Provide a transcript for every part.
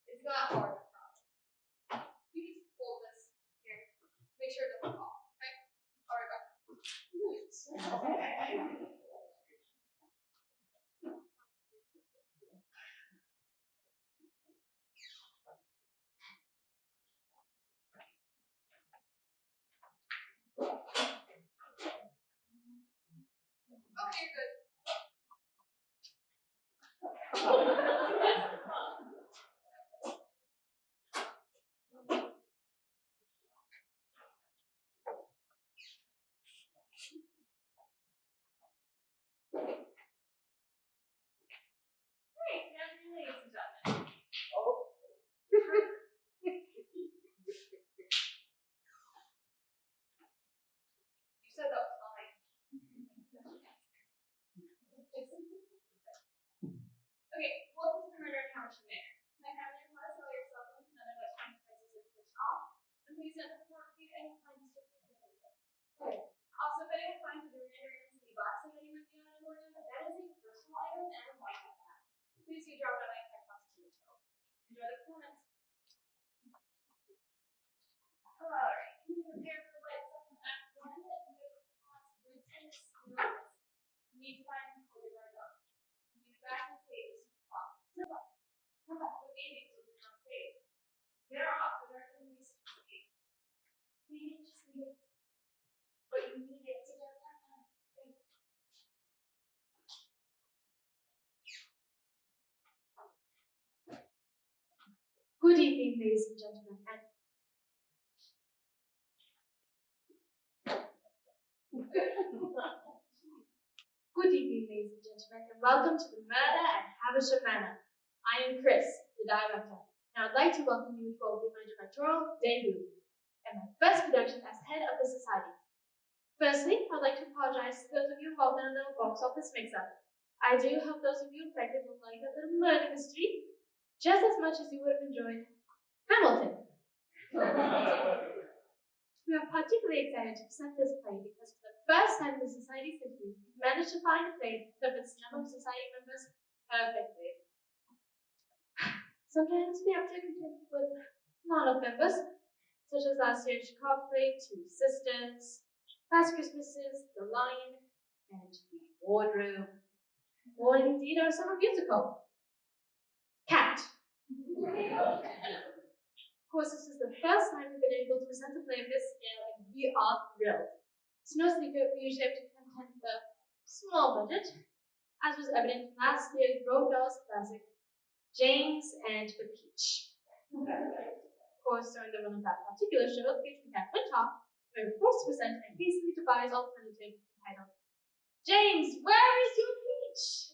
It's not hard, I promise. You just hold this here. Make sure it doesn't fall. Okay? Alright, go. Okay, you're good. Great, now ladies and gentlemen. You said that was fine. Okay, welcome to the Murder and Hammersham Manor. Can I have your class tell yourself none of that time prices are pushed off? And please don't repeat any kinds of Also, if anyone finds that the Mandarin City box of anyone in the auditorium, that is a personal item and a white hat. Please do drop it on my text box to the show. Enjoy the performance. Alright, can you prepare for the lights up in Act 1 and go with the class routine skills? You need to find and hold your guard up. You need to back and stage. With aiming so we're not safe. Get off so there can be speed. Maybe just leave it. But you need it to get that kind of thing. Good evening, ladies and gentlemen, and good evening, ladies and gentlemen, and welcome to the Murder at Havisham Manor. I am Chris, the director, and I'd like to welcome you to what will be my directorial debut and my first production as head of the society. Firstly, I'd like to apologize to those of you involved in a little box office mix-up. I do hope those of you affected will like a little murder mystery just as much as you would have enjoyed Hamilton. We are particularly excited to present this play because for the first time in the society's history, we've managed to find a play that fits the number of society members perfectly. Sometimes we have to contend with non members, such as last year's Chicago play, Two Sisters, Last Christmas's The Lion, and The Wardrobe, or indeed our summer musical, Cat. Of course, this is the first time we've been able to present a play of this scale, and we are thrilled. It's no secret we usually have to contend with a small budget, as was evident in last year's Roald Dahl's classic, James and the Peach. Of course, during the run of that particular show, the Peach Cat went off, we were forced to present a hastily devised alternative entitled, James, where is your peach?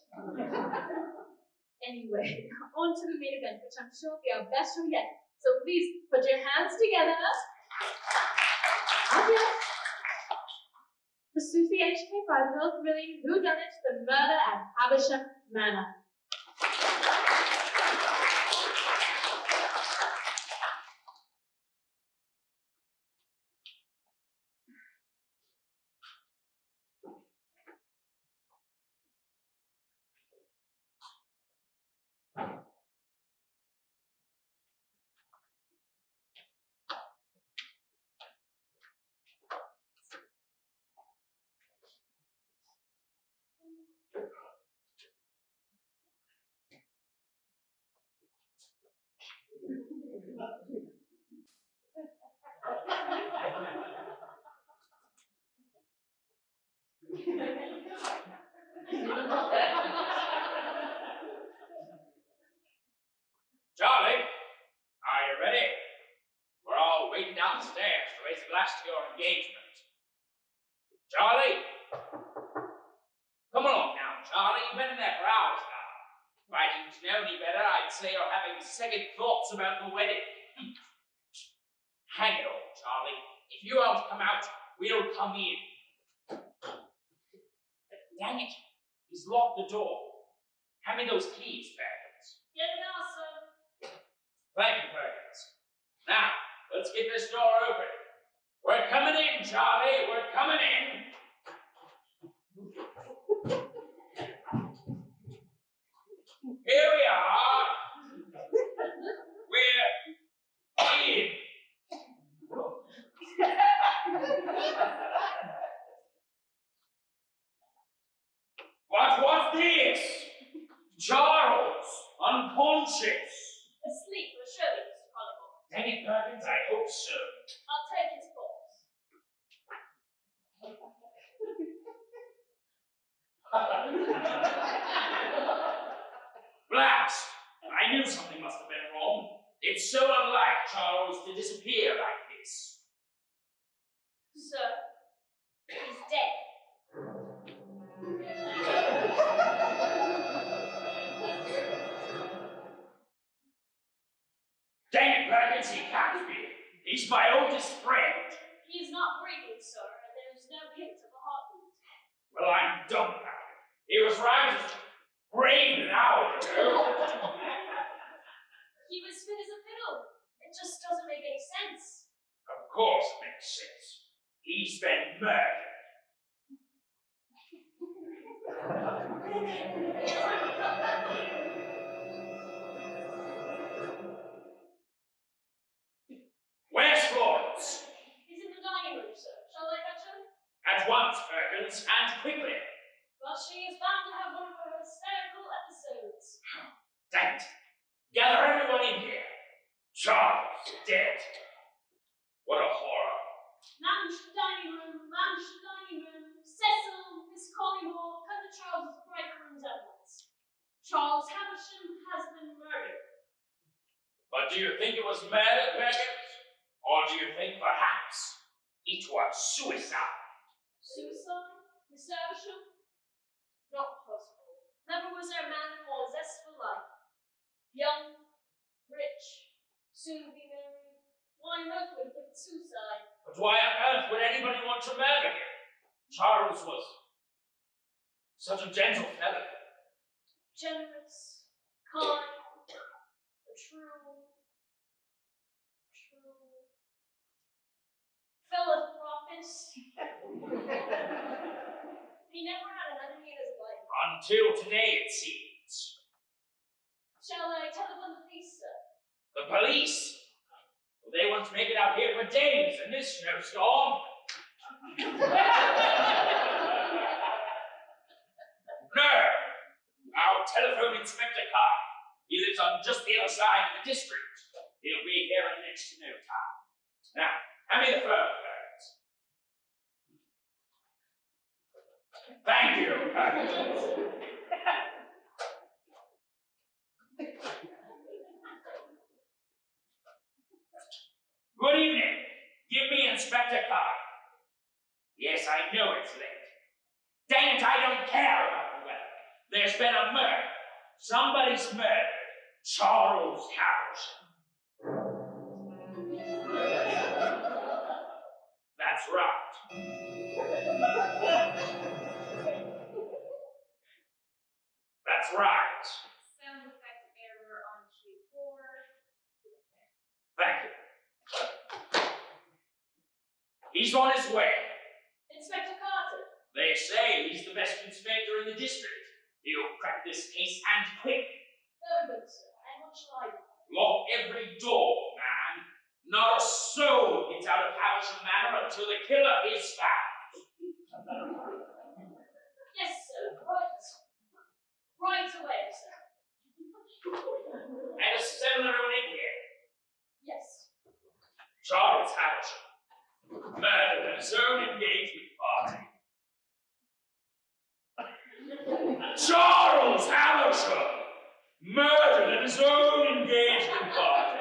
Anyway, on to the main event, which I'm sure will be our best show yet. So please put your hands together. For Susie H.K. Barfield, really, whodunit, The Murder at Havisham Manor. Charlie, are you ready? We're all waiting downstairs to raise a glass to your engagement. Charlie? Come along now, Charlie. You've been in there for hours now. If I didn't know any better, I'd say you're having second thoughts about the wedding. Hang it all, Charlie. If you won't come out, we'll come in. Dang it. He's locked the door. Hand me those keys, Perkins. Here we are, sir. Thank you, Perkins. Now, let's get this door open. We're coming in, Charlie. We're coming in. Here we are. We're in. What was this? Charles, unconscious. Asleep, surely, Mr. Collingwood. Dang it, Perkins, I hope so. I'll take his pulse. Blast! I knew something must have been wrong. It's so unlike Charles to disappear like this. Sir, he's dead. Dang it, Perkins, he can't be. He's my oldest friend. He is not breathing, sir, and there is no hint of a heartbeat. Well, I'm dumbfounded. He was right as rain an hour ago. He was fit as a fiddle. It just doesn't make any sense. Of course it makes sense. He's been murdered. Where's Florence? He's in the dining room, sir. Shall I fetch him? At once, Perkins, and quickly. But she is bound to have one of her hysterical episodes. Dang it. Gather everyone in here. Charles, dead. What a horror. Manage the dining room, manage the dining room. Cecil, Miss Collymore, come to Charles's bright rooms at once. Charles Havisham has been murdered. But do you think it was murder, Perkins? Or do you think perhaps it was suicide? Suicide? Miss Havisham? Not possible. Never was there a man more zest for life. Young, rich, soon to be married. Why on earth would he commit suicide? But why on earth would anybody want to murder him? Charles was such a gentle fellow. Generous, kind, true. Philanthropist. He never had an enemy in his life. Until today, it seems. Shall I telephone the police, sir? The police? Well, they won't make it out here for days in this snowstorm. No! I'll telephone Inspector Carr. He lives on just the other side of the district. He'll be here in next to no time. Now, hand me the phone, Perkins. Thank you, Perkins. Good evening. Give me Inspector Carr. Yes, I know it's late. Dang it, I don't care about the weather. There's been a murder. Somebody's murdered. Charles Havisham. That's right. That's right. Sound effect error on sheet 4. Thank you. He's on his way. Inspector Carter. They say he's the best inspector in the district. He'll crack this case and quick. Very good, sir. And what shall I do? Lock every door, man. Not a soul gets out of Havisham Manor until the killer is found. Yes, sir. Right. Right away, sir. And assemble everyone in here. Yes. Charles Havisham murdered at his own engagement party. Charles Havisham murdered at his own engagement party.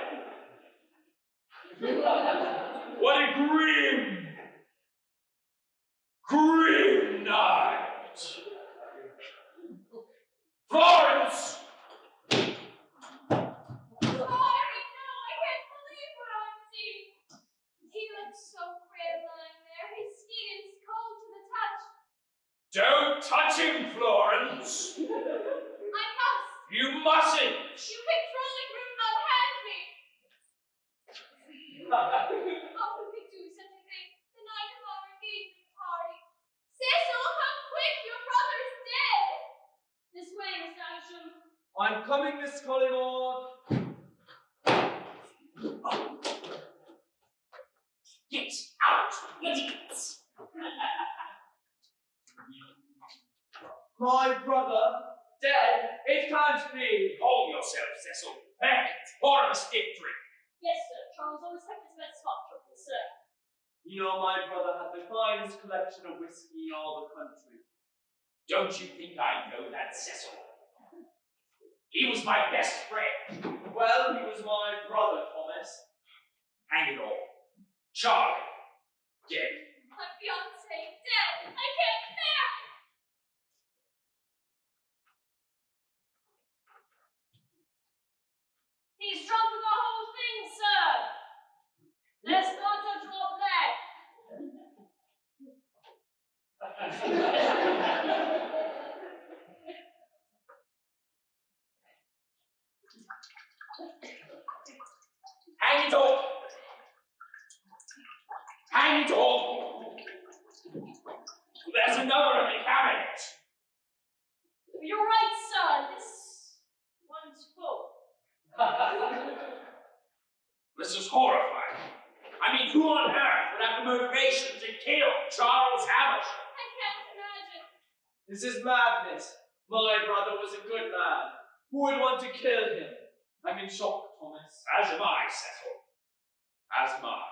What a grim, Mr. Amersham. I'm coming, Miss Collymore. Get out, idiots! My brother, dead? It can't be. Hold yourself, Cecil. Bandit, pour him a stiff drink. Yes, sir. Charles always kept his best spot for the sir. You know, my brother had the finest collection of whiskey in all the country. Don't you think I know that, Cecil? He was my best friend. Well, he was my brother, Thomas. Hang it all. Charlie, dead. My fiancé dead. I can't bear it. He's drunk with the whole thing, sir. There's not a drop left. Hang it all! Hang it all! There's another in the cabinet! You're right, sir. This one's full. This is horrifying. I mean, who on earth would have the motivation to kill Charles Haversham? I can't imagine. This is madness. My brother was a good man. Who would want to kill him? I'm in shock, Thomas. As am I, Cecil. As am I.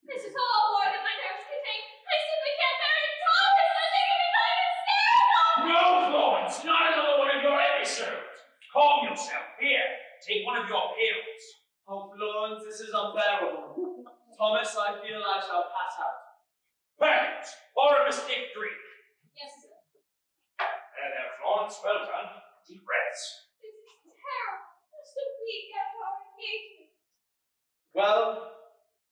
This is all more than my nerves can take. I simply can't bear it. Tom is living in an hysterical. No, Florence, not another one of your episodes. Calm yourself. Here, take one of your pills. Oh, Florence, this is unbearable. Thomas, I feel I shall pass out. Perfect. Pour him a stiff drink. Yes, sir. There, Florence. Well done. Deep breaths. This is terrible. Just a week after our engagement. Well,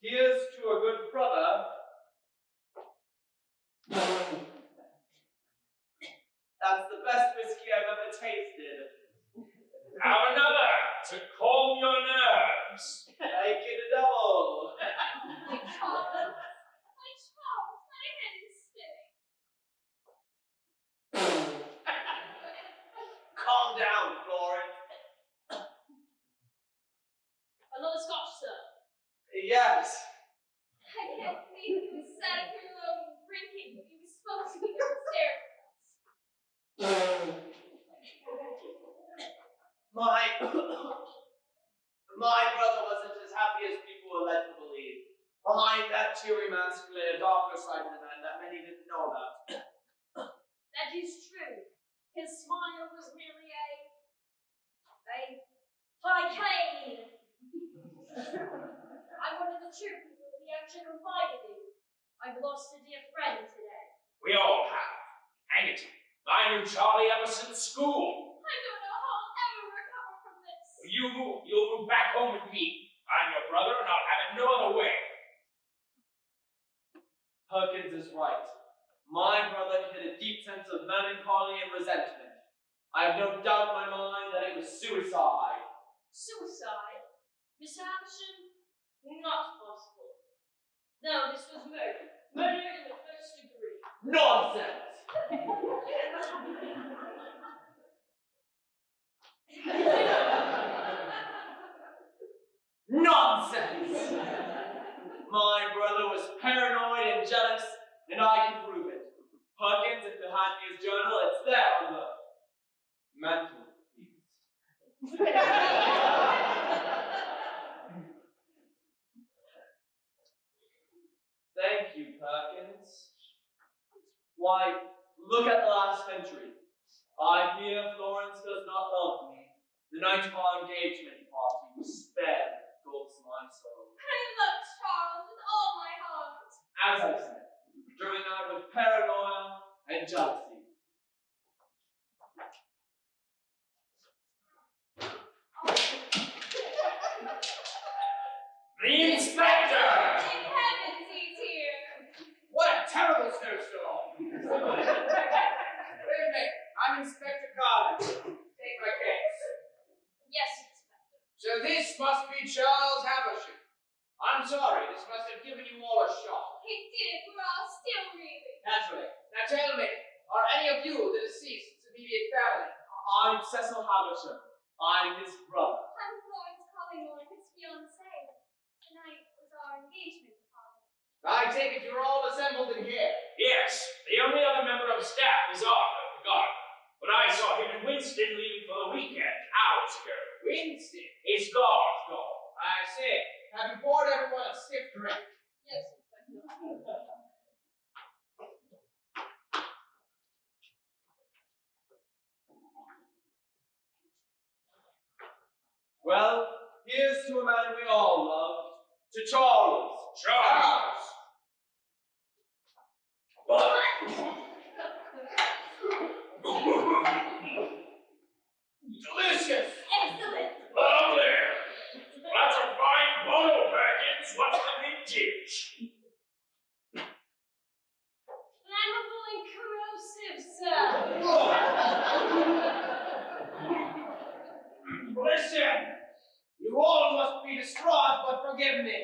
here's to a good brother. That's the best whiskey I've ever tasted. Have another to calm your nerves. Make it a double. My Charles. My Charles. My head is spinning. Calm down, Florence. Another scotch, sir. Yes. I can't believe you sat up here alone drinking when you were supposed to be downstairs. My brother wasn't as happy as people were led to believe. Behind that cheery mask lay a darker side of the man that many didn't know about. That is true. His smile was merely a facade. I wanted the true people of the action confided in. I've lost a dear friend today. We all have. Hang it. I knew Charlie ever since school. I don't know how I'll ever recover from this. You'll move back home with me. I'm your brother, and I'll have it no other way. Perkins is right. My brother had a deep sense of melancholy and resentment. I have no doubt in my mind that it was suicide. Suicide? Mr. Amersham? Not possible. No, this was murder. Murder in the first degree. Nonsense! Nonsense! My brother was paranoid and jealous, and I can prove it. Perkins, if you hand me his journal, it's there on the mantel, please. Thank you, Perkins. Why, look at the last century. I fear Florence does not love me. The night of our engagement party was spared, goes my soul. I love Charles with all my heart. As I said, driven out with paranoia and jealousy. The inspector! Thank heavens he's here. What a terrible snowstorm! Good evening. I'm Inspector Carter. Take my case. Yes, Inspector. So this must be Charles Haversham. I'm sorry, this must have given you all a shock. It did. We're all still reeling. Naturally. Now tell me, are any of you the deceased's immediate immediate family. I'm Cecil Havisham. I'm his brother. I'm Florence Collingwood, his fiancée. Tonight was our engagement party. I take it you're all assembled in here. Yes, the only other member of staff is Arthur, the gardener. But I saw him and Winston leaving for the weekend hours ago. Winston. His guard's gone. I see. Have you poured everyone a stiff drink? Yes, Inspector. Well, here's to a man we all loved. To Charles. Charles! Delicious. Excellent! Lovely! That's a fine bottle, Perkins. What's the vintage? Flammable and corrosive, sir. Listen, you all must be distraught, but forgive me.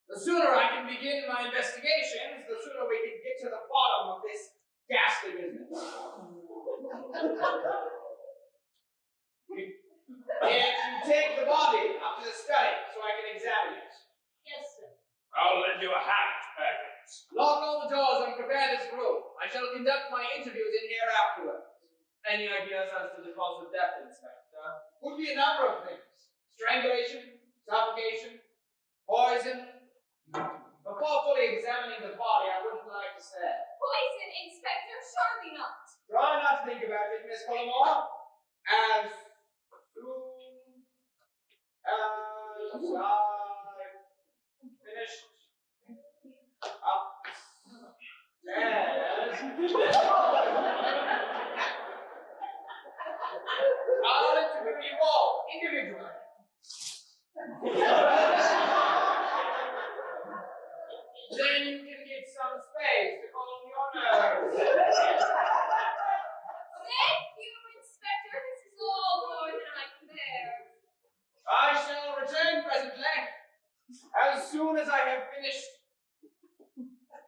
The sooner I can begin my investigations, the sooner we can get to the bottom of this ghastly business. If you take the body up to the study so I can examine it. Yes, sir. I'll lend you a hand, Perkins. Lock all the doors and prepare this room. I shall conduct my interviews in here afterwards. Any ideas as to the cause of death, Inspector? Could be a number of things. Strangulation, suffocation, poison. Before fully examining the body, I wouldn't like to say. Poison, Inspector, surely not. Try not to think about it, Miss Cullimore. As soon as I finished upstairs, I'll interview you all individually. Then you can get some space to calm your nerves. Thank you, Inspector. This is all more than I can bear. I shall return presently, as soon as I have finished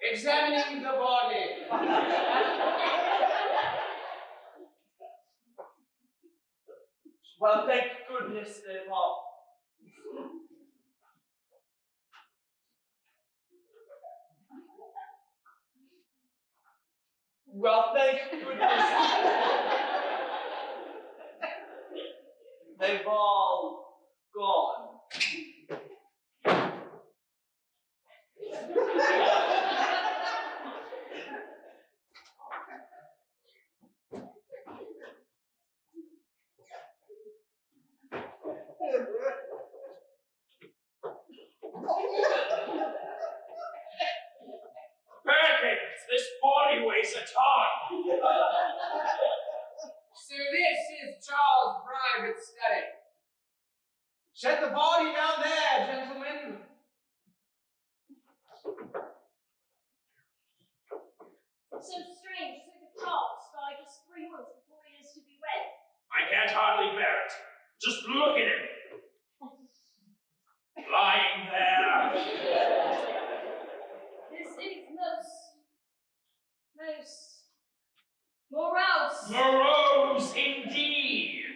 examining the body. Well, thank goodness they've all. Well, thank goodness they've all gone. Perkins, this body weighs a ton. So this is Charles' private study. Set the body down there, gentlemen. So strange to think of Charles died just 3 months before he is to be wed. I can't hardly bear it. Just look at him. Lying there. This is most morose. Morose indeed.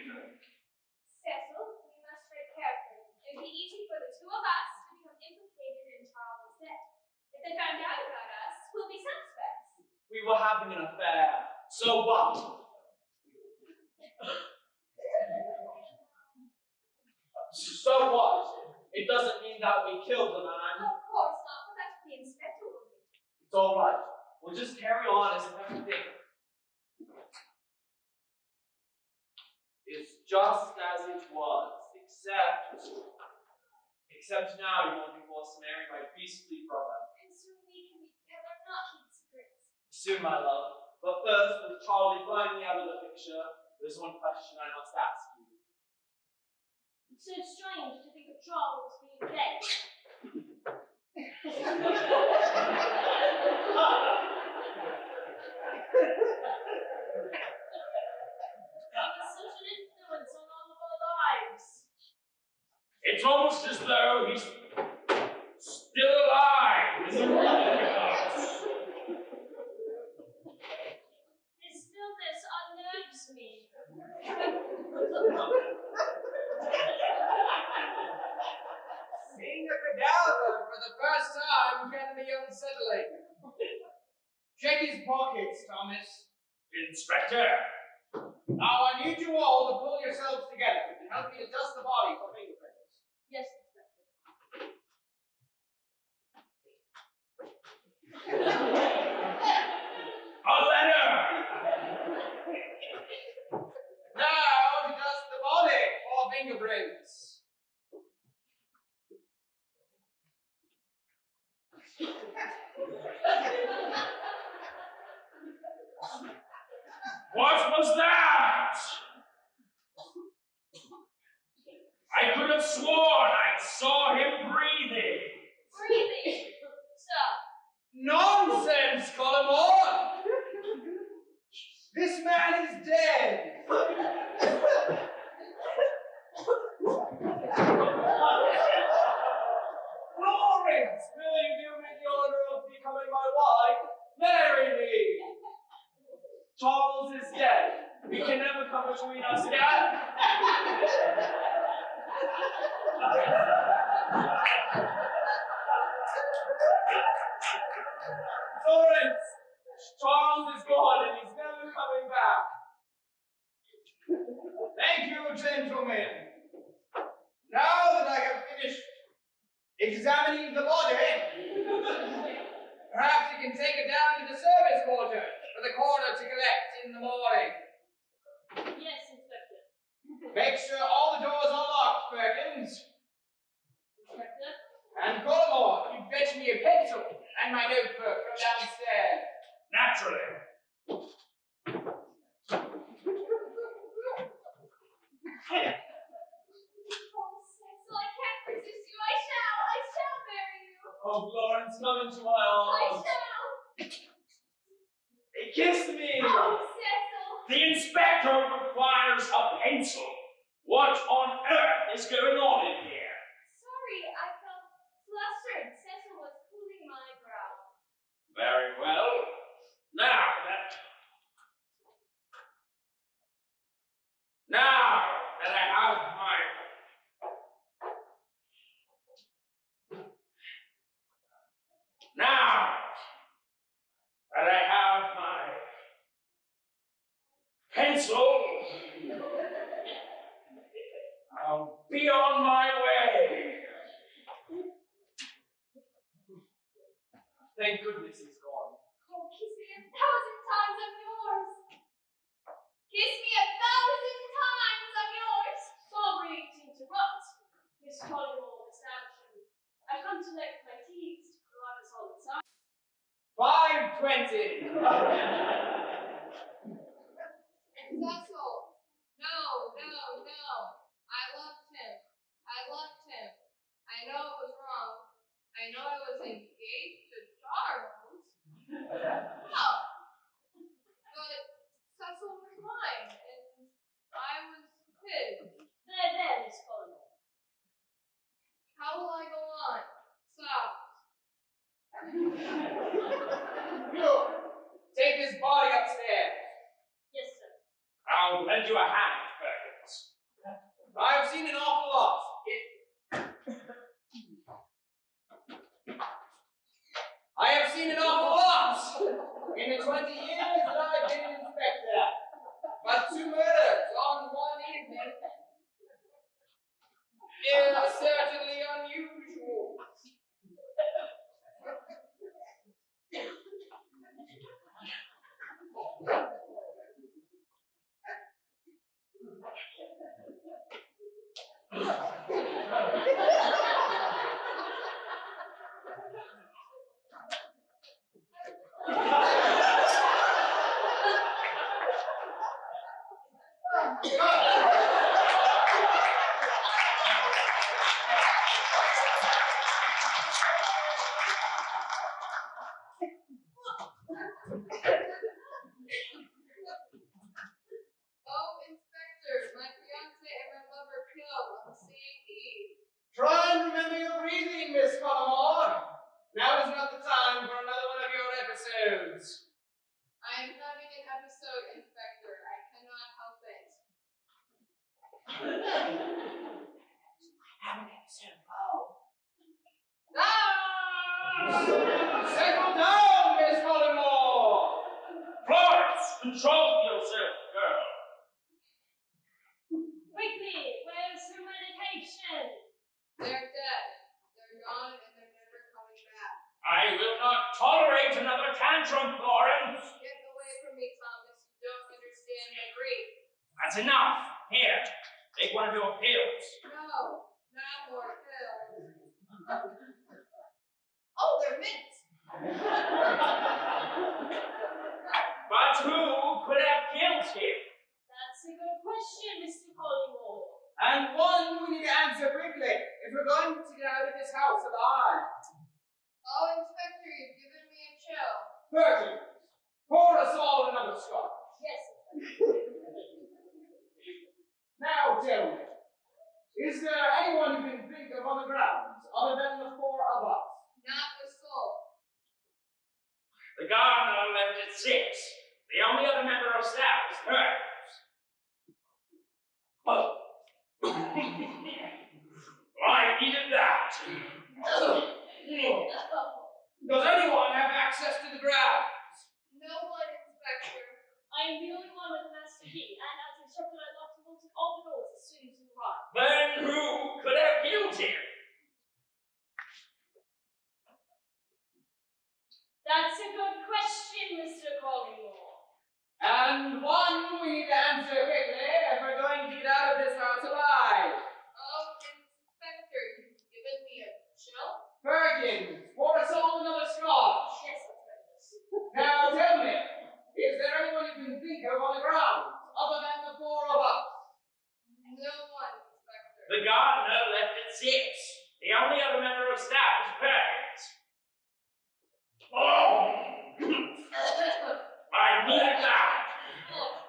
Cecil, we must tread carefully. It would be easy for the two of us to become implicated in Charles's death. If they found out about us, we'll be suspects. We were having an affair. So what? So what? It doesn't mean that we killed the man. Of course not, but that's what the inspector will do. It's all right. We'll just carry on as if everything is just as it was, except now you won't be forced to marry my beastly brother. And soon we can be together and not keep secrets. Soon, my love. But first, with Charlie finally out of the picture, there's one question I must ask you. It's so strange to think of Charles being dead. He was such an influence on all of our lives. It's almost as though he's still alive in the house. His stillness unnerves me. Seeing a cadaver for the first time can be unsettling. Check his pockets, Thomas. Inspector, Now I need you all to pull yourselves together and help me to dust the body for fingerprints. Yes, Inspector. a letter! Now to dust the body for fingerprints. What was that? I could have sworn I saw him breathing. Breathing. Stop. Nonsense, Collimore! This man is dead. Florence, will you do me the honor of becoming my wife? Marry me. Charles is dead. He can never come between us again. Florence, Charles is gone and he's never coming back. Thank you, gentlemen. Now that I have finished examining the body, perhaps you can take it down to the service quarters for the coroner to collect in the morning. Yes, Inspector. Make sure all the doors are locked, Perkins. Inspector. And Collimore, you fetch me a pencil and my notebook from downstairs. Naturally. Oh, Cecil, I can't resist you. I shall marry you. Oh, Florence, come into my I arms. shall. Kiss me. Oh, Cecil. The inspector requires a pencil. What on earth is going on in here? Sorry, I felt flustered. Cecil was cooling my brow. Very well. Now that I have my pencil, I'll be on my way. Thank goodness he's gone. Oh, kiss me 1,000 times, I'm yours. Kiss me 1,000 times, I'm yours. Sorry to interrupt, Miss Collymore, Miss Action. I've come to collect my keys to collect us all inside. 5:20. Cecil, no. I loved him. I know it was wrong. I know I was engaged to Charles. No. But Cecil was mine, and I was his. There, Miss Collymore. How will I go on? Stop. You, take this body upstairs. Yes, sir. I'll lend you a hand, Perkins. I've seen an awful lot. I have seen an awful lot in the 20 years that I've been an inspector. But 2 murders on one evening is certainly unusual. Oh, Inspector, my fiance and my lover killed on the same eve. Try and remember your breathing, Miss Collimore. Now is not the time for another one of your episodes. I am having an episode, Inspector. I cannot help it. Settle down, Miss Collymore! Florence, control yourself, girl. Quickly, where's her medication? They're dead. They're gone and they're never coming back. I will not tolerate another tantrum, Florence. Get away from me, Thomas. You don't understand my grief. That's enough. Here, take one of your pills. No, not more pills. Oh, they're mints. But who could have killed him? That's a good question, Mr. Collymore. And one we need to answer quickly if we're going to get out of this house alive. Oh, Inspector, you've given me a chill. Perkins, pour us all another scotch. Yes, Now tell me, is there anyone you can think of on the grounds other than the four of us? Not a soul. The gardener left at 6. The only other member of staff is Perkins. Oh. I needed that. Does anyone have access to the grounds? No one, Inspector. I am the only one with the master key, and as instructed, I locked and bolted all the doors as soon as you arrived. Then who could have killed him? That's a good question, Mr. Collymore. And one we need to answer quickly if we're going to get out of this house alive. Oh, Inspector, you've given me a chill? Perkins, pour us all another scotch. Yes, Inspector. Now tell me, is there anyone you can think of on the grounds other than the four of us? No one, Inspector. The gardener left at 6. The only other member of staff is Perkins. Oh! I needed that.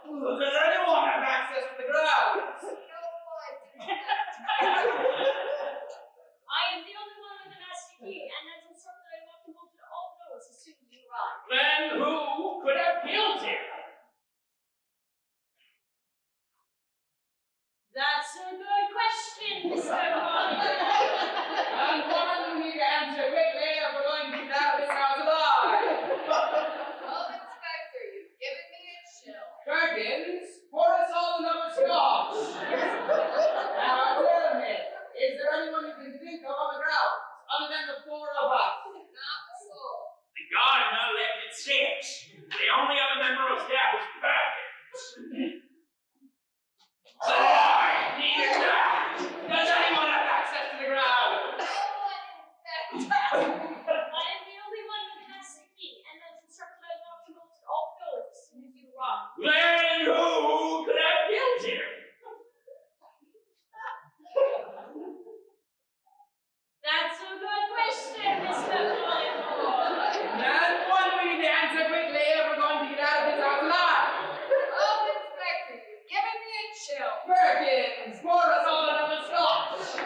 Does anyone have access to the grounds? No one. I am the only one with the master key, and as instructed, I locked and bolted all the doors as soon as you arrived. Then who could have killed him? That's a good question, Mr. Collymore. And one we need to answer quickly if we're going to get out of this house alive. Oh, Inspector, you've given me a chill. Perkins, pour us all another scotch. Now tell me, is there anyone you can think of on the grounds other than the four of us? Not a soul. The gardener left at 6. The only other member of staff is Perkins. Oh, I needed that. Does anyone have access to the grounds? No one, Inspector. I am the only one with the master key, and as instructed, I locked and bolted all the doors as soon as you arrived. Then who could have killed him? That's a good question, Mr. Collymore. And one we need to answer quickly if we're going to get out of this house alive. Oh, Inspector, you've given me a chill. Perkins, pour us all another scotch.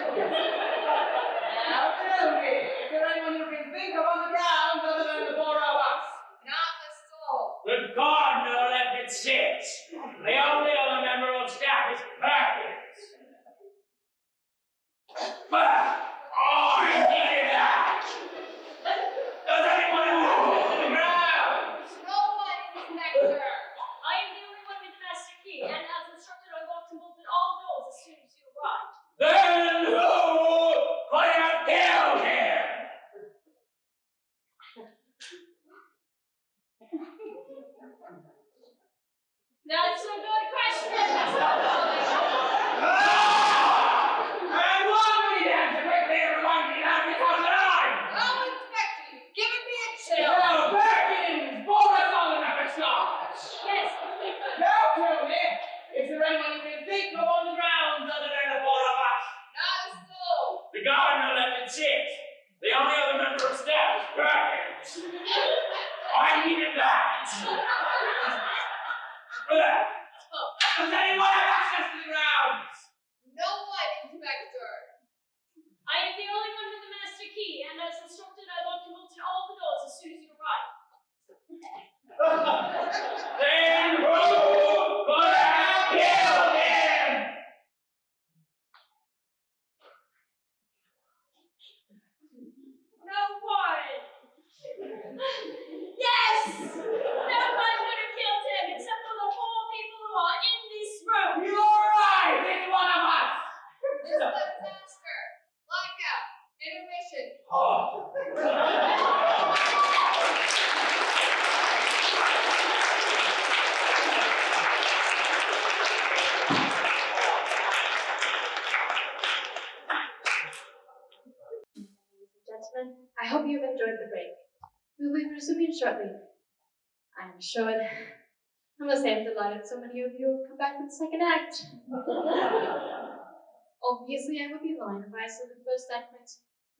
Now tell me, is there anyone you can think of on the grounds other than the four of us? Not a soul. The gardener left at 6. The only other member of staff is Perkins. Oh, I needed that. Does anyone have access to the grounds? No one, Inspector. I am the only one with the master key, and as instructed, I locked and bolted all the doors as soon as you arrived. Then who could have killed him? That's a good question, Mr. Collymore. And one we need to answer quickly if we're going to get out of this house alive. Oh, Inspector, you've given me a chill. Now, Perkins, pour us all another scotch. Yes, Inspector. Now tell me, is there anyone you can think of on the grounds other than the four of us? Not a soul. The gardener left at 6. The only other member of staff is Perkins. I needed that. Does anyone have access to the grounds? No one, Inspector. I am the only one with the master key, and as instructed, I locked and bolted all the doors as soon as you arrived. Then who could have killed him? shortly. I am sure. I must say I'm delighted so many of you have come back for the second act. Obviously, I would be lying if I said the first act went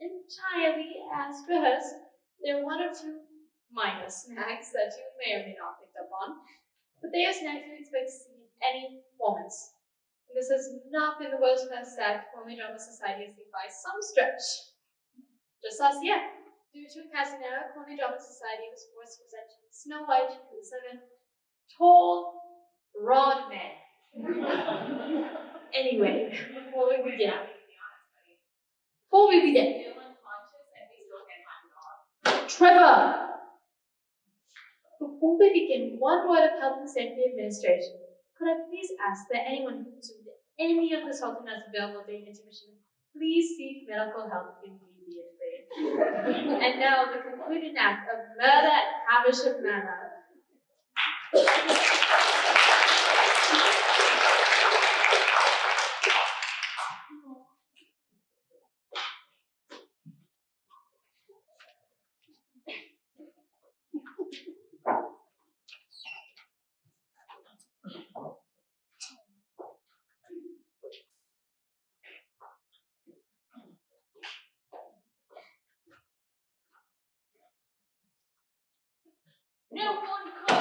entirely as rehearsed. There are one or two minor snags that you may or may not picked up on, but they are snags you expect to see in any performance. And this has not been the worst first act Only Drama Society has seen by some stretch. Just last year, due to a casting error, Only Drama Society was forced to present Snow White and the Seven tall, broad men. Anyway, before we begin, Trevor! Before we begin, one word of health and safety administration. Could I please ask that anyone who consumed any of the salt and nuts available during intermission, please seek medical help immediately. And now the concluding act of Murder at Havisham Manor. No one could. No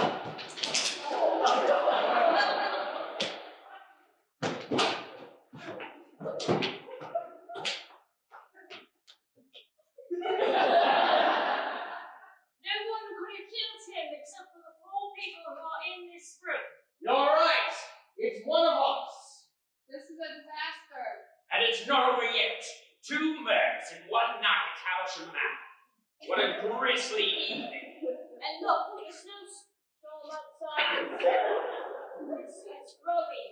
one could have killed him except for the 4 people who are in this room. You're right. It's one of us. This is a disaster. And it's not over yet. 2 murders in one night at Havisham Manor. What a grisly evening. And look, the snowstorm outside. It's growing.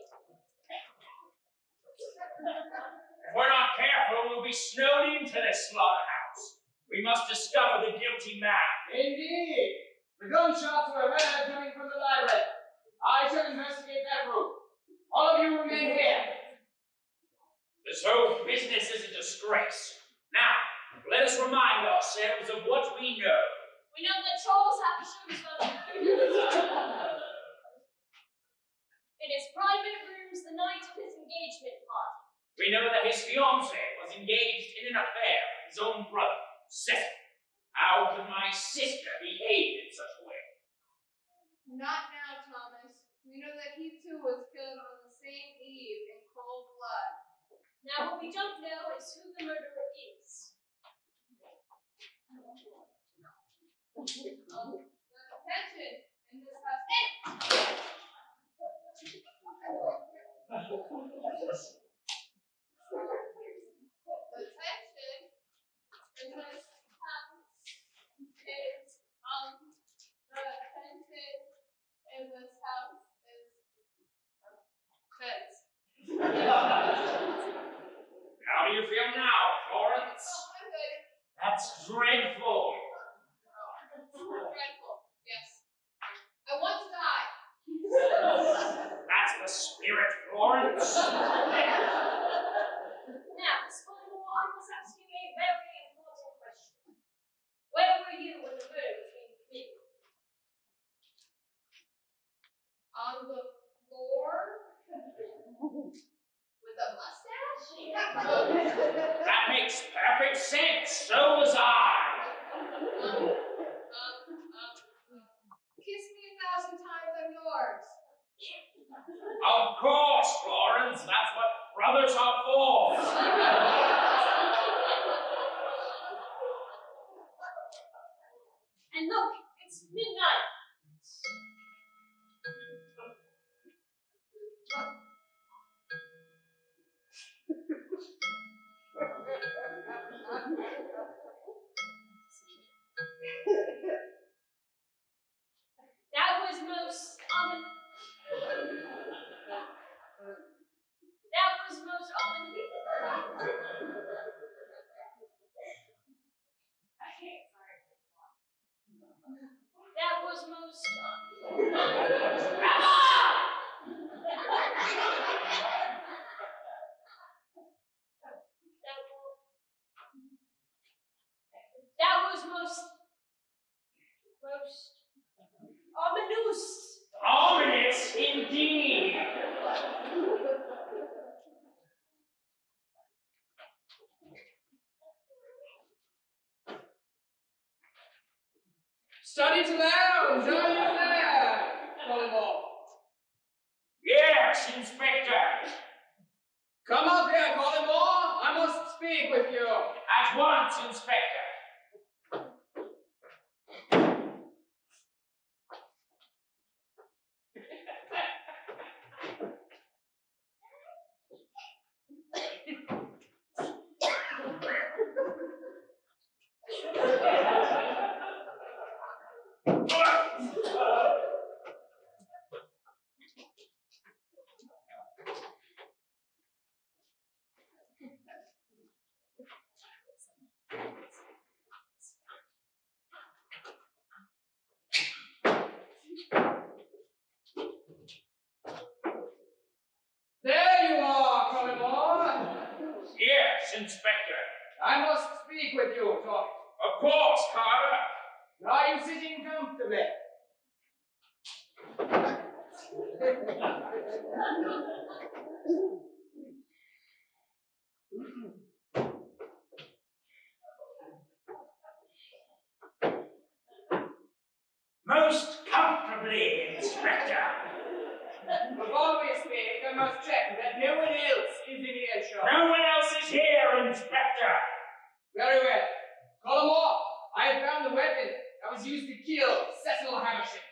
If we're not careful, we'll be snowed into this slaughterhouse. We must discover the guilty man. Indeed. The gunshots were heard coming from the library. I shall investigate that room. All of you remain here. This whole business is a disgrace. Now, let us remind ourselves of what we know. We know that Charles Havisham's in his private rooms the night of his engagement party. We know that his fiancée was engaged in an affair with his own brother, Cecil. How can my sister behave in such a way? Not now, Thomas. We know that he too was killed on the same eve in cold blood. Now, what we don't know is who the murderer is. Attention in this house. Attention in this house is the attention in this house is fence. How do you feel now, Florence? Oh, I'm good. That's dreadful. Dreadful. Yes. I want to die. That's the spirit, Florence. Now, Miss Fillmore, I must ask you a very important question. Where were you when the murder was being committed? On the floor with a mustache. That makes perfect sense. So was I. Kiss me 1,000 times, I'm yours. Of course, Florence. That's what brothers are for. And look, it's midnight. That was most That was most Study to lounge, are you there, Collymore? Yes, Inspector. Come up here, Collymore. I must speak with you. At once, Inspector. There you are, Collymore. Yes, Inspector. I must speak with you, Todd. Of course, Carter. Are you sitting comfortably? Most comfortably, Inspector. Before we speak, I must check that no one else is in earshot. No one else is here, Inspector. Very well. Collymore, I have found the weapon that was used to kill Cecil Havisham.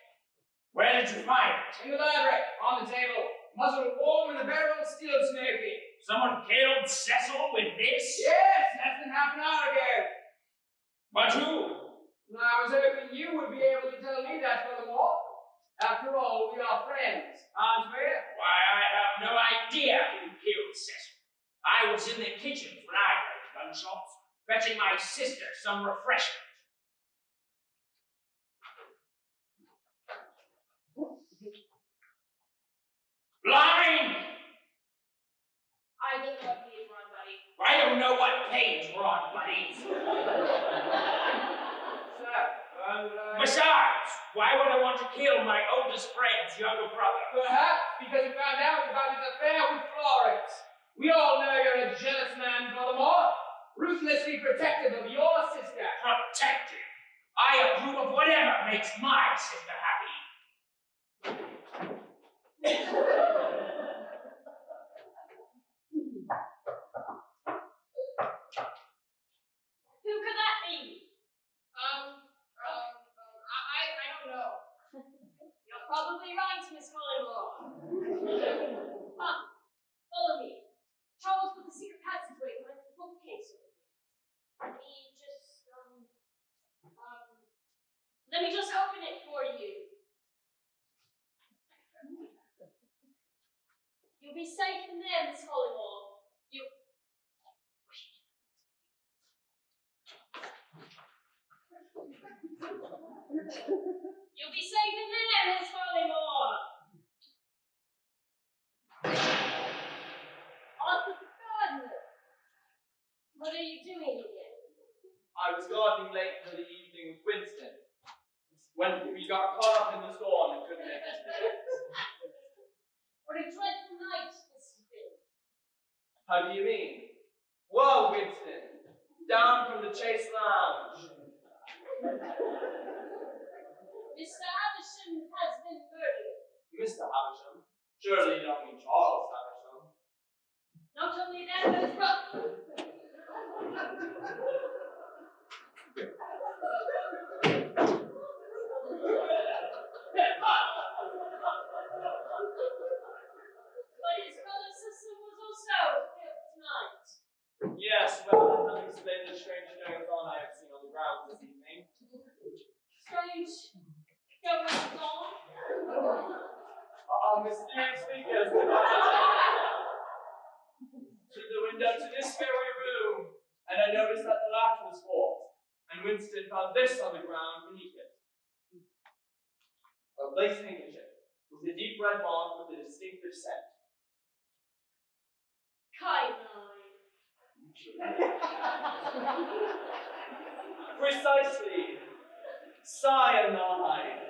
Where did you find it? In the library, on the table, muzzle warm and the barrel still smoking. Someone killed Cecil with this? Yes, less than half an hour ago. But who? I was hoping you would be able to tell me that, Collymore. After all, we are friends, aren't we? Why, I have no idea who killed Cecil. I was in the kitchen when I heard gunshots, fetching my sister some refreshment. Blind! I don't know what page we're on, buddy. I don't know what page we're on, buddies. Besides, why would I want to kill my oldest friend's younger brother? Perhaps because you found out about his affair with Florence. We all know you're a jealous man, Collymore. Ruthlessly protective of your sister. Protective. I approve of whatever makes my sister happy. Who could that be? I don't know. You're probably right, Miss Collymore. Follow me. Charles put the secret passageway behind the bookcase over here. Let me just open it for you. You'll be safe in there, Miss Collymore. You'll be safe in there, Miss Collymore. Oh, goodness. What are you doing here? I was gardening late for the evening with Winston. When we got caught up in the storm and couldn't make it. What a dreadful night this has been. How do you mean? Whoa, Winston. Down from the Chase Lounge. Mr. Havisham has been murdered. Mr. Havisham? Surely you don't mean Charles Havisham. Not only that, but his brother. But his brother's sister was also killed tonight. Yes, well, that does explain the strange goings on I have seen on the grounds this evening. Strange goings on. Mysterious figures. Through the window to this very room, and I noticed that the latch was forced, and Winston found this on the ground beneath it. A lace handkerchief with a deep red mark with a distinctive scent. Quinine. Precisely. Cyanide.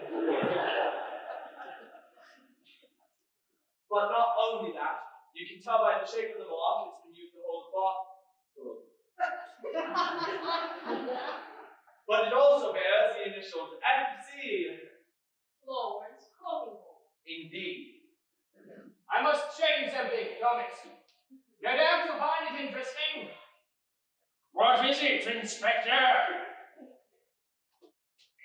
But not only that, you can tell by the shape of the mark it's been used to hold a bottle. but it also bears the initials FC. Lawrence Collingwood. Indeed. I must change something, Thomas. No doubt you'll find it interesting. What is it, Inspector?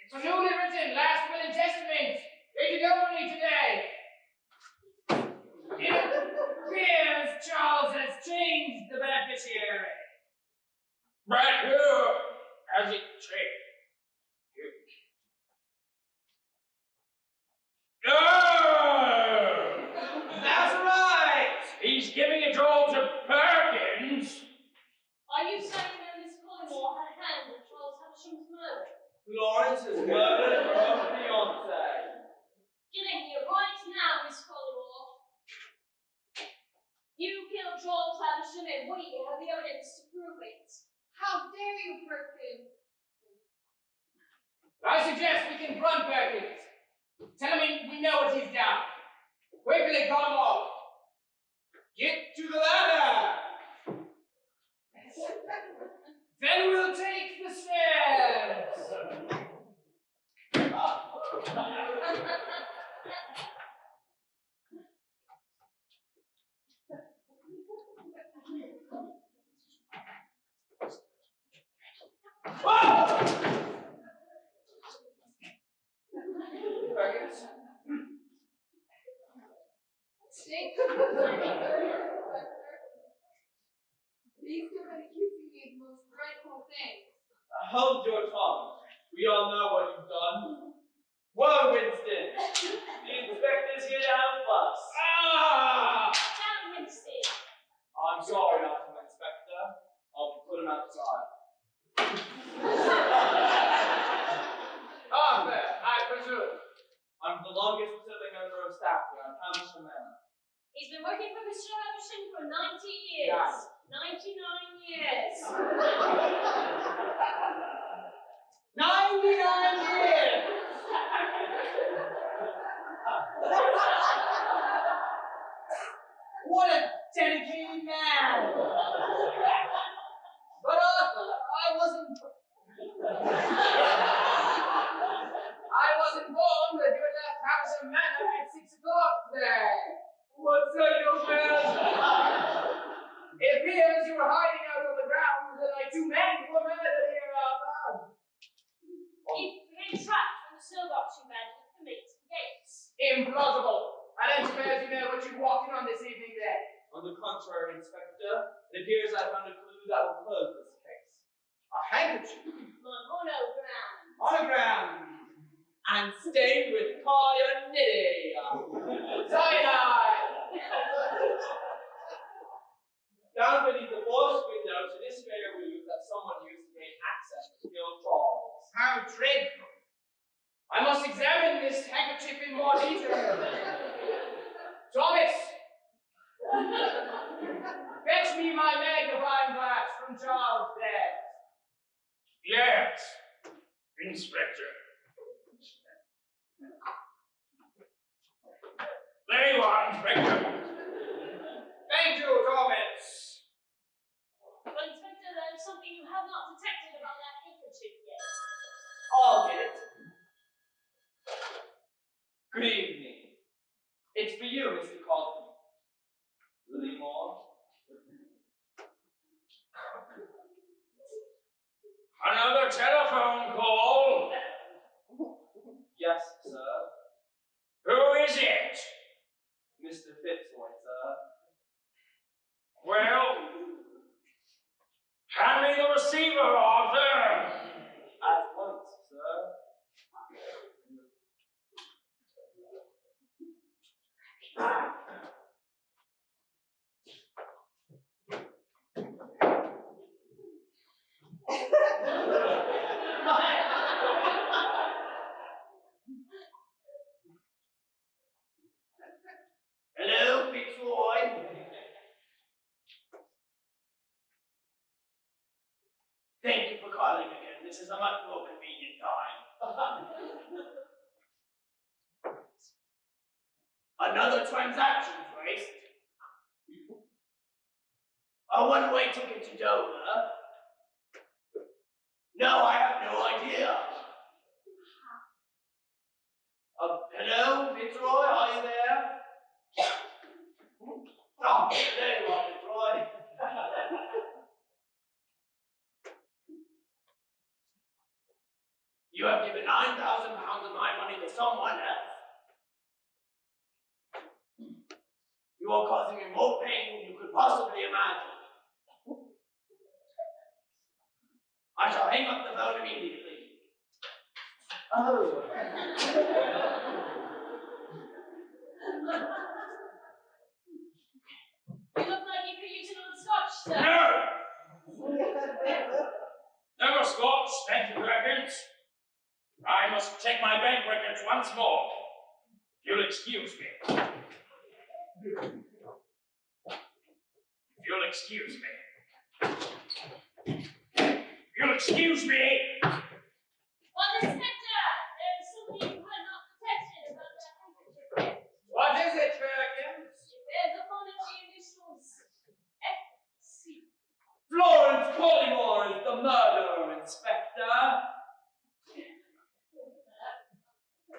It's a newly written last will and testament, dated only today. It appears Charles has changed the beneficiary. But who has it changed? Oh! That's right! He's giving it all to Perkins. Are you saying that Miss Collingwood had a hand in Charles Havisham's murder? Florence has murdered her own fiancé. Get in here right now, Miss Collingwood. You killed Charles Havisham and we have the evidence to prove it. How dare you, Perkins? I suggest we confront Perkins. Tell him we know what he's done. Quickly, call him off. Get to the ladder. Then we'll take the stairs. Perkins. Stay. These two have been accusing me of the most dreadful things. Hold your tongue. We all know what you've done. Whoa, Winston! The inspector's here to help us. Ah! Down him, Sid. I'm sorry, Madam Inspector. I'll put him outside. Arthur, I presume. I'm the longest serving member of staff here at Hampshire Manor. He's been working for Mr. Havisham for 90 years. Yeah. 99 years. 99 years! What a dedicated man! But Arthur, I wasn't informed that you had left Havisham Manor at 6 o'clock today. What's that, young man? It appears you were hiding out on the grounds like 2 men were murdered here, Arthur. He became trapped when the snow got too bad and commit to the gates. Implausible. I don't suppose you know what you walked in on this evening then. On the contrary, Inspector, it appears I found a clue that will close this case. A handkerchief. Monogram. Monogram. And stained with cyanide. Cyanide. Down beneath the forced window to this very room that someone used to gain access to kill Charles. How dreadful. I must examine this handkerchief in more detail. Thomas! Fetch me my magnifying glass from Charles' desk. Yes, Inspector. There you are, Inspector. Thank you, Thomas. Well, Inspector, there's something you have not detected about that handkerchief yet. I'll get it. Good evening. It's for you, Mr. Colton. Lily Moore. Another telephone call. Yes, sir. Who is it? Mr. Fitzroy, sir. Well, hand me the receiver, Arthur. At once, sir. Hello, Fitzroy. Thank you for calling again. This is a much more convenient time. Another transaction, Grace. A one-way ticket to Dover? No, I have no idea. Hello, Fitzroy, are you there? Oh, there you are, Fitzroy. You have given £9,000 of my money to someone else. You are causing me more pain than you could possibly imagine. I shall hang up the phone immediately. Oh. You look like you could use a little scotch, sir. No! No more scotch, thank you, Perkins. I must check my bank records once more. You'll excuse me. You'll excuse me. You'll excuse me! Well, Inspector, there's something you had not detected about that handkerchief. What is it, Perkins? There's upon it the initials FC. Florence Collymore is the murderer, Inspector.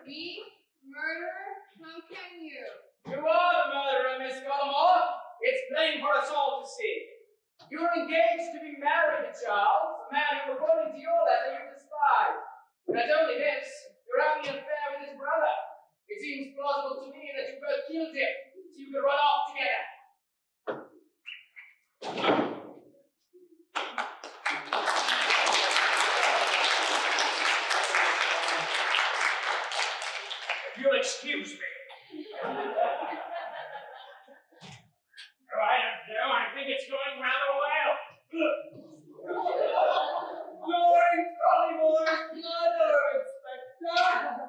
Me? Murderer? How can you? You are the murderer, Miss Collymore. It's plain for us all to see. You were engaged to be married to Charles, a man who, according to your letter, you despise. Not only this, you're having an affair with his brother. It seems plausible to me that you both killed him, so you could run off together. If you'll excuse me. Oh, I don't know. I think it's going rather well. Florence Collymore's murderer, Inspector.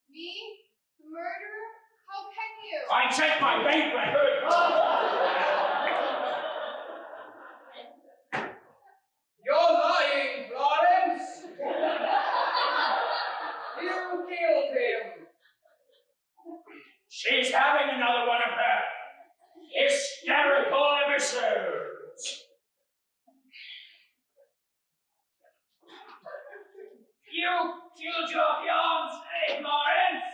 Me? The murderer? How can you? I checked my bank record. You're lying, Florence. You killed him. She's having another one of her hysterical episodes. You killed your fiancée, Florence.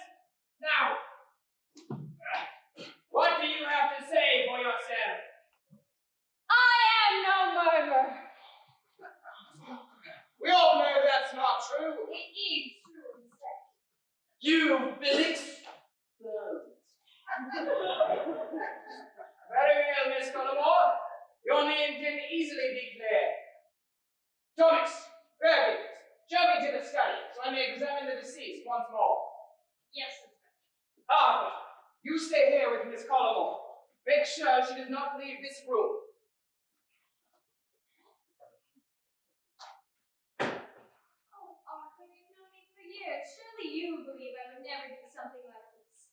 Now, what do you have to say for yourself? I am no murderer. We all know that's not true. It is true, Inspector. You've been exposed. Very well, Miss Collymore. Your name can easily be cleared. Thomas, Perkins, show me to the study so I may examine the deceased once more. Yes, Inspector. Arthur, you stay here with Miss Collymore. Make sure she does not leave this room. Oh, Arthur, we've known you for years. Surely you believe I would never do something like this.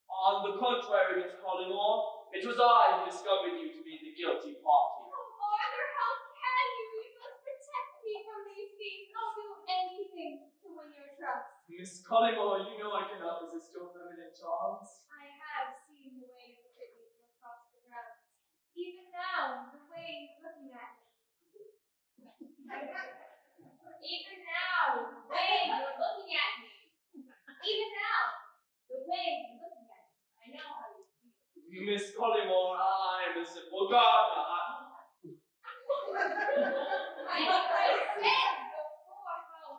On the contrary, Miss Collymore, it was I who discovered you to be the guilty party. Oh, Arthur, how can you? You must protect me from these beasts. I'll do anything to win your trust. Miss Collymore, you know I cannot resist your feminine charms. I have seen the way you look at me from across the grounds. Even now, the way you're looking at me. Even now, the way you're looking at me. Even now, the way you're looking at me. I know how you feel. Miss Collymore, I am a simple gardener. I said before how.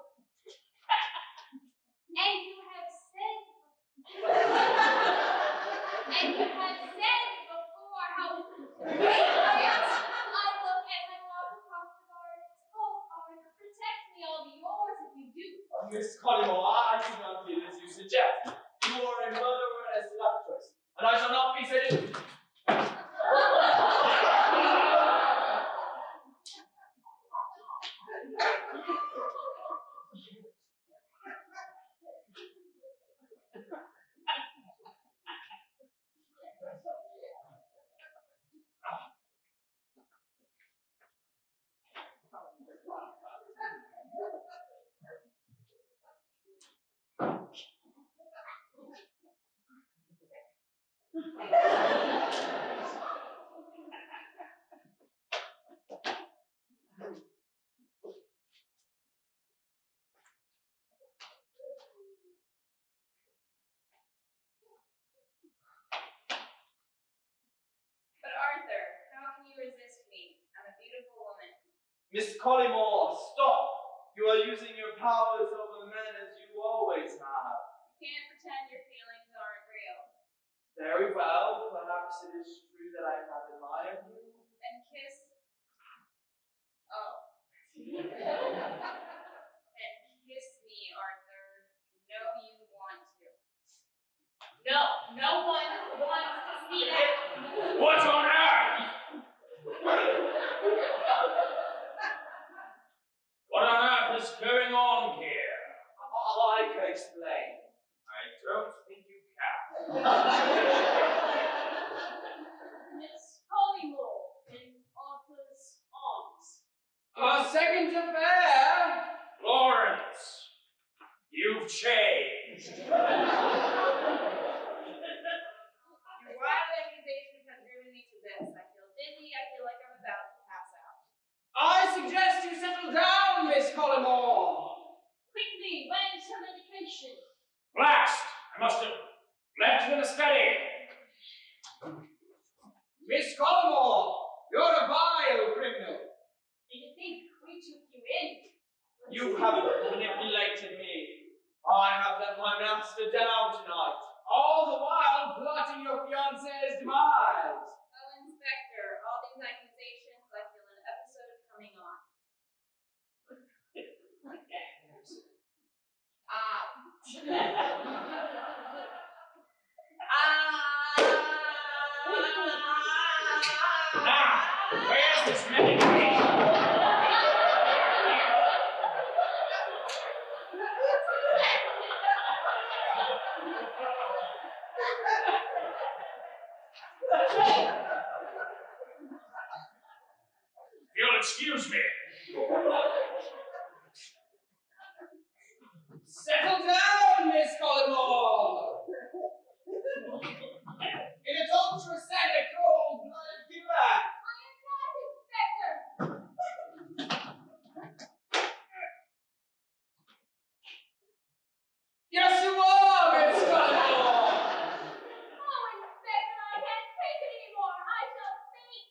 And you have said before how radiant I look as I walk across the garden. Oh, Arthur, protect me. I'll be yours if you do. Miss Collymore, I do not feel as you suggest. You are a murderer and a seductress, and I shall not be seduced. Miss Collymore, stop! You are using your powers over men as you always have. You can't pretend your feelings aren't real. Very well, perhaps it is true that I have admired you. And kiss. Oh. And kiss me, Arthur. You know you want to. No, no one wants to see that. What on earth? What on earth is going on here? I can explain. I don't think you can. Miss Collymore in Arthur's arms. A second affair. Florence, you've changed. Your wild accusations have driven me to this. I feel dizzy. I feel like I'm about to pass out. I suggest you settle down, Miss Collymore. Quickly, where's her medication? Blast! I must have left it in the study. Miss Collymore, you're a vile criminal. Do you think we took you in? You have manipulated me. I have let my master down tonight. All the while plotting your fiancé's demise. Oh, Inspector, all these accusations, I feel an episode coming on. Now, where's this medication? You'll excuse me. Settle down, Miss Collymore. In its ultra-sanic cold-blooded fever. I am not Inspector. Yes, you are, Miss Collymore. Oh, Inspector, I can't take it anymore. I shall faint.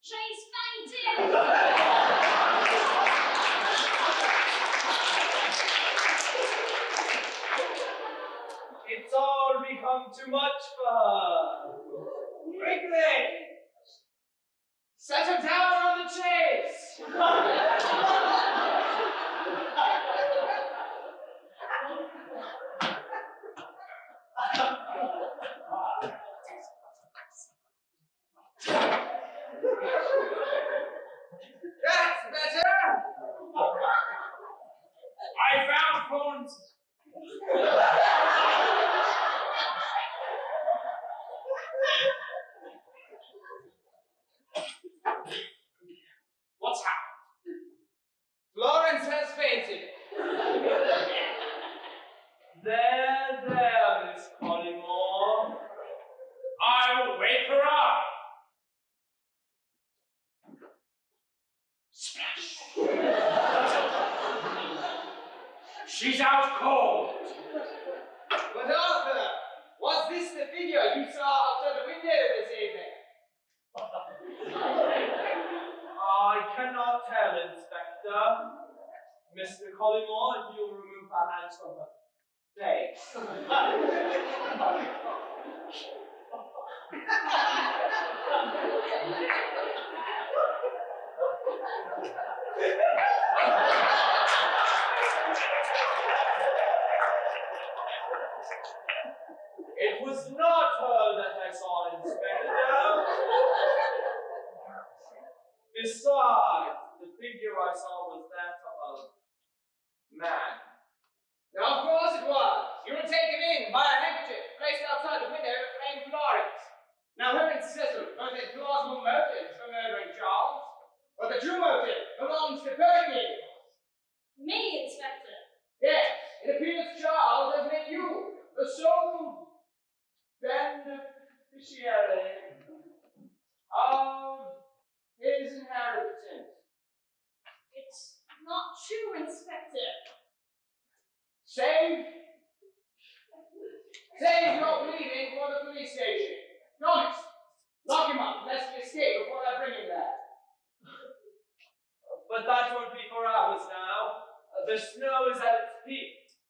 She's fainted! It's all become too much for her. Quickly. Settle down on the chase. That's better. I found Florence. What's happened? Florence has fainted. There, Miss Collymore. I'll wake her up. Splash. She's out cold. But Arthur, was this the figure you saw outside the window this evening? I cannot tell, Inspector. Mr. Collymore, if you'll remove her hands from her face. It was not her that I saw, Inspector. Besides, the figure I saw was that of a man. Now, of course it was. You were taken in by a handkerchief placed outside the window to frame Florence. Now, her and Cecil both had plausible motives for murdering Charles, but the true motive belongs to Percy. Me, Inspector. Yes, it appears Charles has made you the sole beneficiary of his the snow is at its peak. It's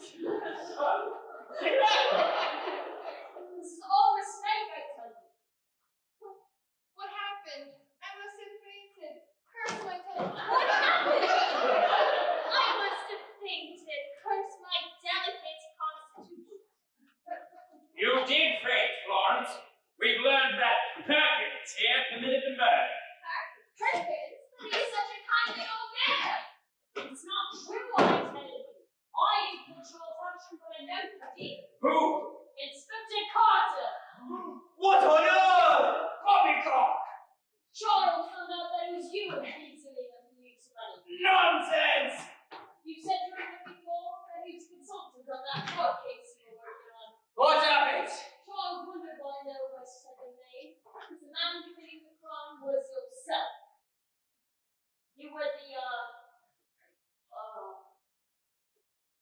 all a mistake, I tell you. What happened? I must have fainted. Curse my toes. What happened? I must have fainted. Curse my delicate constitution. You did faint, Florence. We've learned that Perkins here committed the murder. Perkins? But he's such a kindly old man. It's not true what I tell you. I didn't control function for a note of deed. Who? Inspector Carter. What on earth? Poppycock! Charles found out that it was you and easily enough to use money. Nonsense! You said you were before that he was consultant on that fraud case you were working on. What of it? Charles wondered why no arrests had been made, because the man committing the crime was yourself. You were the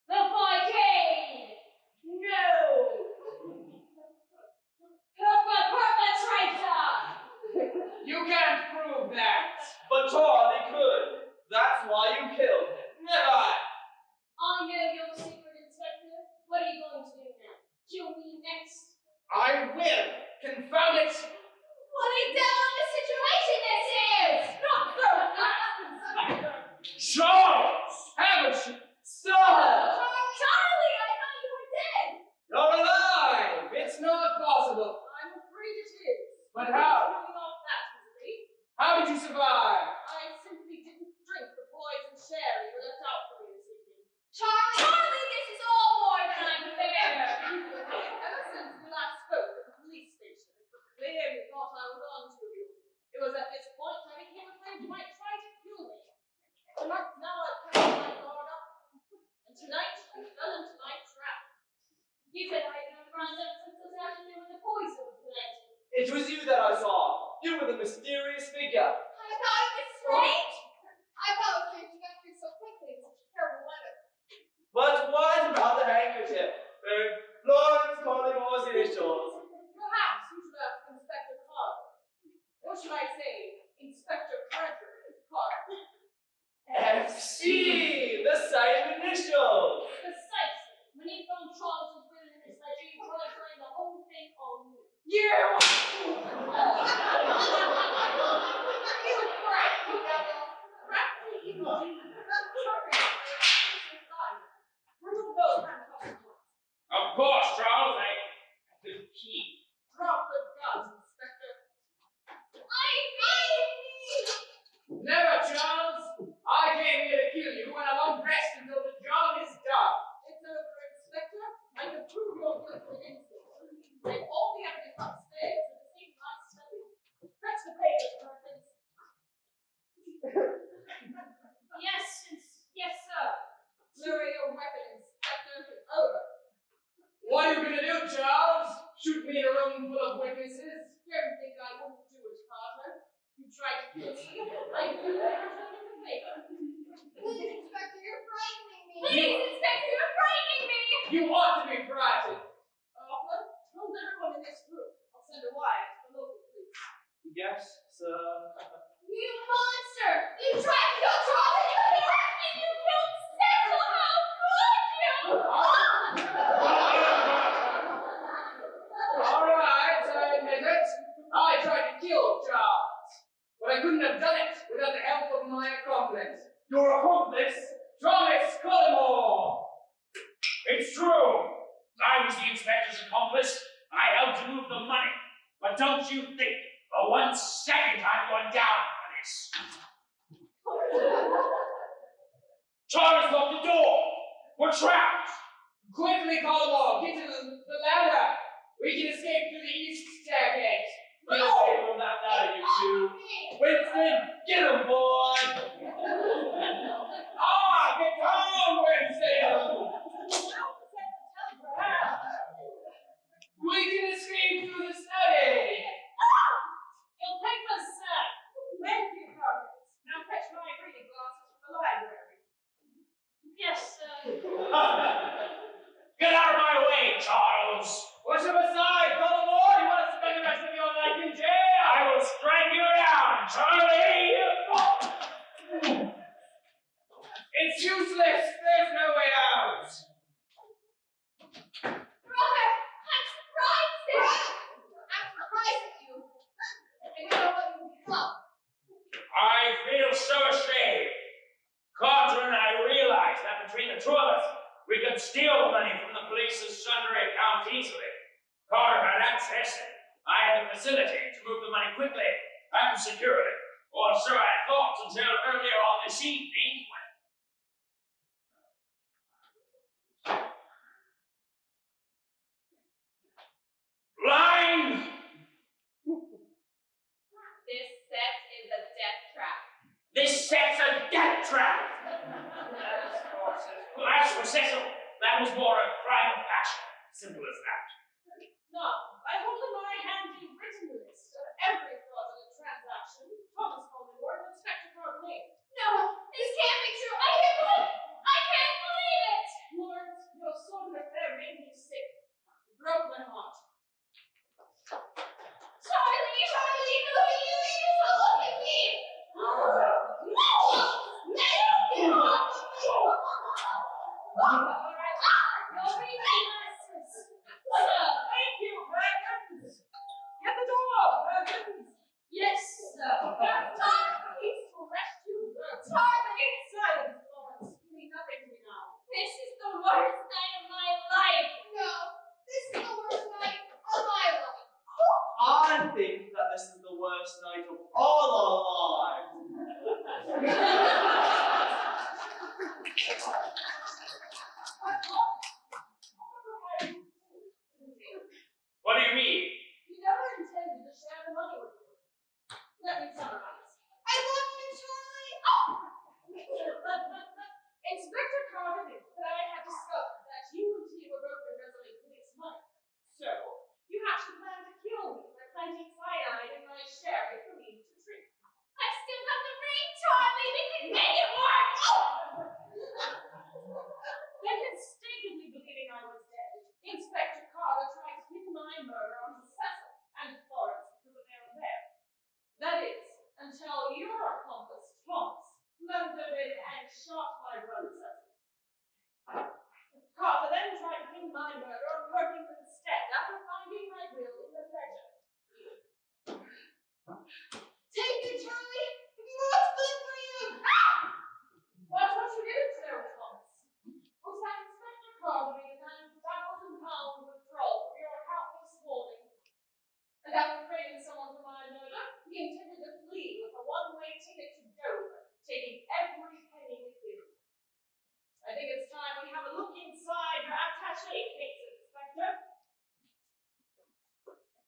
Vicade! No! Perpetrator! You can't prove that. But Charlie could. That's why you killed him. Never. I know your secret, Inspector. What are you going to do now? Kill me next? I will. Confound it. What a devil of a situation this is! Not so fast, Inspector! Charles! Haven't you? Stop. Charlie, I thought you were dead! You're alive. It's not possible. I'm afraid it is. But how? Coming off that easily. How did you survive? I simply didn't drink the poison sherry you left out for me this evening. Charlie, this is all more than unfair! Ever since we last spoke at the police station, it was clear you thought I was on to you. It was at this point I became afraid you might try to kill me. For months now I've kept my guard up. And tonight I fell into my trap. You said I had been on the ground ever since this afternoon when the poison was planted. It was you that I saw. You were the mysterious figure. I thought it was strange. I thought it was strange you got through so quickly in such terrible weather. But what about the handkerchief? Florence Collimore's initials. Perhaps you should ask Inspector Carter. Or should I say, Inspector Frederick Carter? FC, the same initials. Precisely. When he found Charles was written in his ledger, he tried to blame the whole thing on me. You. You brat, you devil. Practically evil. Remove those handcuffs. Of course, Charles, I could keep. Drop the guns, Inspector. Never, Charles. I came here to kill you, and I won't rest until the job is done. It's over, Inspector. I can prove your guilt for an instant. Take all the evidence upstairs and the thing I study. Fetch the papers, Perkins. Yes, sir. Lower your weapon, Inspector. It's over. What are you gonna do, Charles? Shoot me in a room full of witnesses? Don't think I wouldn't do it, Carter. You tried to kill me. I do return the favor. Please, Inspector, you're frightening me. Please, Inspector, you're frightening me! You ought to be frightened. Arthur, told everyone in this room. I'll send a wire to the local police. Yes, sir. You monster! You tried to kill Charles and you killed me! You killed Cecil! How could you? All right, I admit it. I tried to kill Charles, but I couldn't have done it without the help of my accomplice. Your accomplice? Thomas Collymore! It's true. I was the inspector's accomplice. I helped to move the money. But don't you think for 1 second I'm going down for this. Charles locked the door. We're trapped. Quickly, Collymore, get to the ladder. We can escape through the east staircase. Get away from that ladder, you two. Winston, get him, boy. Get down, Winston! We can escape through the study. Your papers, sir. Thank you, Perkins. Now fetch my reading glasses from the library. Yes, sir. Get out of my way, Charles. Push him aside, Collymore. You want to spend the rest of your I feel so ashamed. Carter and I realized that between the two of us, we could steal the money from the police's sundry accounts easily. Carter had access, and I had the facility to move the money quickly and securely. Or so I thought until earlier on this evening when... Line! This set is a death trap. This set's a death trap! As for Cecil, that was more a crime of passion. Simple as that. Now, I hold in my hand a written list of every fraudulent transaction Thomas Collingwood and Inspector Carter made. No, this can't be true. I can't believe it. I can't believe it. Lawrence, your sort of affair made me sick. It broke my heart. Charlie, look at you. You just look at me. All right, you'll be nice. Thank you, Perkins. Get the door, Perkins. Yes, sir. Please to rescue Charlie. Silence, Lawrence. You mean nothing to me now. This is the worst night of my life. No, this is the worst night of my life. I think that this is the worst night of all our lives. What do you mean? He never intended to share the money with you. Let me summarize. I love you, Charlie. Inspector Carter knew that I had discovered that you and he were both embezzling police money. So, you hatched a plan to kill me by planting cyanide in my sherry for me to drink. I still got the ring, Charlie. We can make it work. Then, mistakenly believing I was dead, Inspector Carter tried to pin my murder onto Cecil and Florence because of their affair. That is, until your accomplice, Thomas, blundered in and shot my brother Cecil. Carter then tried to pin my murder on Perkins instead after finding my will in the ledger. Take me, Charlie. What's good for you? What's what you didn't know, Thomas? Was that Inspector Carter made a £9,000 withdrawal from your account this morning? And after framing someone for my murder, he intended to flee with a one-way ticket to Dover, taking every penny with him. I think it's time we have a look inside your attaché case, Inspector,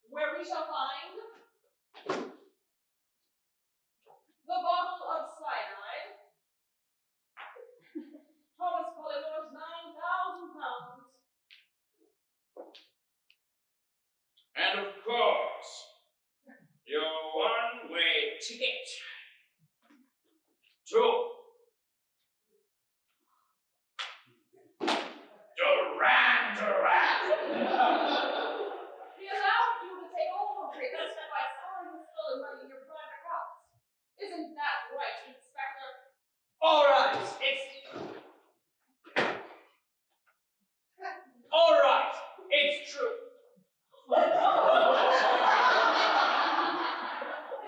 where we shall find the bottle of cyanide, Thomas Collingwood's £9,000, And of course, your one-way ticket to Duran Duran. he allowed you to take all of it except by storing the stolen money in your private accounts. Isn't that right, Inspector? Alright, it's true.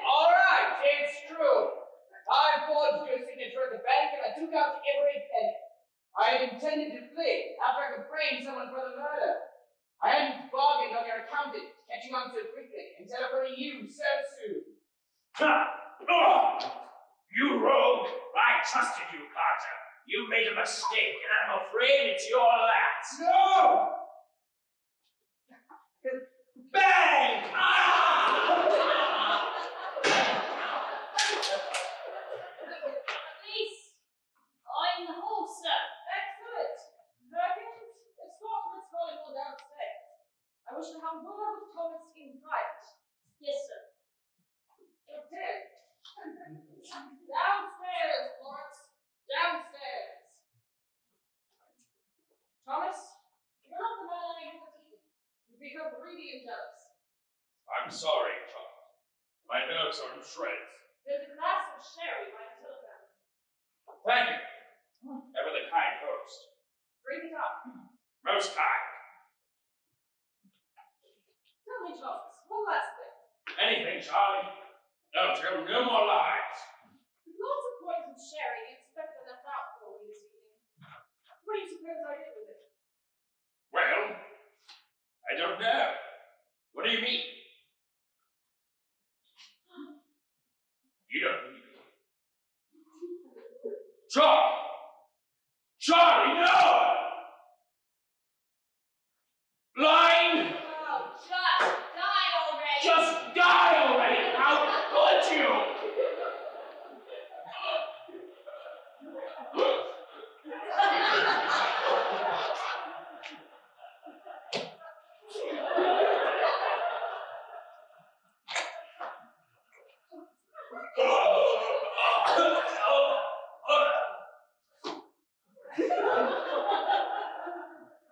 Alright, it's true. I forged your signature at the bank and I took out every penny. I had intended to flee after I could frame someone for the murder. I hadn't bargained on your accountant catching on so quickly and telephoning you so soon. You rogue! I trusted you, Carter. You made a mistake, and I'm afraid it's your last. No! Bang! Police. I'm the holster. Excellent. Perkins, escort Miss Collingwood downstairs. I wish to have word with Thomas in private. Yes, sir. Okay. Downstairs, Florence. Downstairs. Thomas, you're not the man I needed to be. You become greedy and jealous. I'm sorry, child. My nerves are in shreds. There's a glass of sherry by the telegram. Thank you. Ever the kind host. Drink it up. Most kind. Tell me, Thomas, one last thing. Anything, Charlie. Don't tell no more lies. The glass of poisoned sherry the inspector left out for me this evening. What do you suppose I did with it? Well, I don't know. What do you mean? You don't mean it. Charlie, no! Line! Oh, just die already! Just die already! How could you?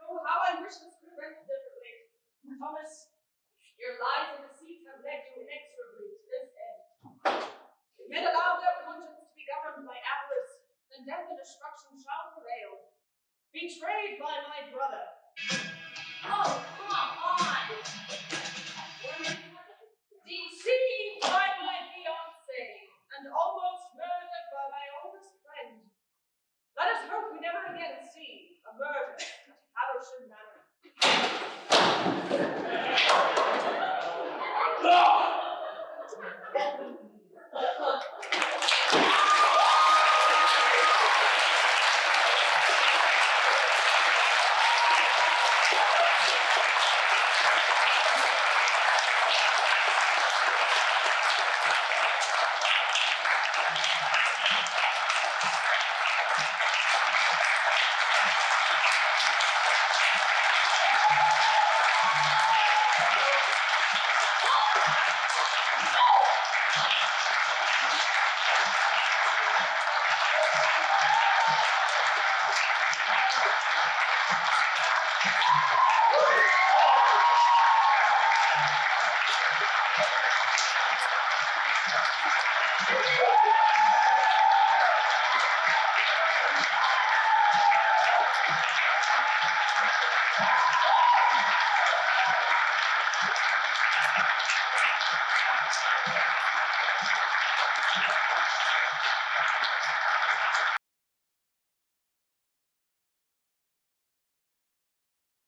Oh, how I wish this could have ended differently. Thomas, your lies and deceit have led you inexorably to this end. If men allow their conscience to be governed by avarice, then death and destruction shall prevail. Betrayed by my brother. Oh, come on! Deceived by my fiancé, and almost murdered by my oldest friend. Let us hope we never again see a murder at Haversham Manor.